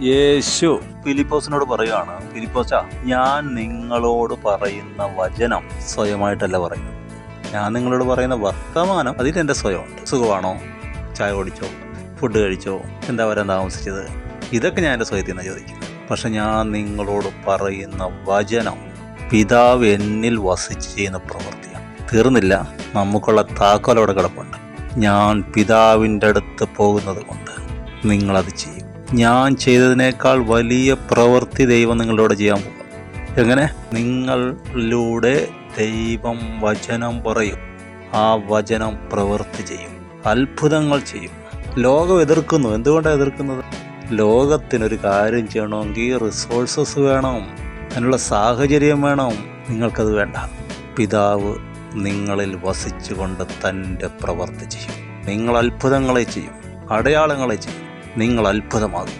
യേശു ഫിലിപ്പോസിനോട് പറയുകയാണ്, ഫിലിപ്പോസാ, ഞാൻ നിങ്ങളോട് പറയുന്ന വചനം സ്വയമായിട്ടല്ല പറയുന്നത്. ഞാൻ നിങ്ങളോട് പറയുന്ന വർത്തമാനം അതിലെൻ്റെ സ്വയമുണ്ട്. സുഖമാണോ? ചായ കുടിച്ചോ? ഫുഡ് കഴിച്ചോ? എന്താ വരാൻ താമസിച്ചത്? ഇതൊക്കെ ഞാൻ എൻ്റെ സ്വയത്തിൽ നിന്ന് ചോദിക്കുന്നത്. പക്ഷെ ഞാൻ നിങ്ങളോട് പറയുന്ന വചനം പിതാവ് എന്നിൽ വസിച്ച് ചെയ്യുന്ന പ്രവൃത്തിയാണ്. തീർന്നില്ല, നമുക്കുള്ള താക്കോലവിടെ കിടപ്പുണ്ട്. ഞാൻ പിതാവിൻ്റെ അടുത്ത് പോകുന്നത് കൊണ്ട് നിങ്ങളത് ചെയ്യും. ഞാൻ ചെയ്തതിനേക്കാൾ വലിയ പ്രവൃത്തി ദൈവം നിങ്ങളോട് ചെയ്യാൻ പോകും. എങ്ങനെ? നിങ്ങളിലൂടെ ദൈവം വചനം പറയും, ആ വചനം പ്രവൃത്തി ചെയ്യും, അത്ഭുതങ്ങൾ ചെയ്യും. ലോകം എതിർക്കുന്നു. എന്തുകൊണ്ടാണ് എതിർക്കുന്നത്? ലോകത്തിനൊരു കാര്യം ചെയ്യണമെങ്കിൽ റിസോഴ്സസ് വേണം, അതിനുള്ള സാഹചര്യം വേണം. നിങ്ങൾക്കത് വേണ്ട. പിതാവ് നിങ്ങളിൽ വസിച്ചുകൊണ്ട് തൻ്റെ പ്രവൃത്തി ചെയ്യും. നിങ്ങൾ അത്ഭുതങ്ങളെ ചെയ്യും, അടയാളങ്ങളെ ചെയ്യും. നിങ്ങൾ അത്ഭുതമാകും.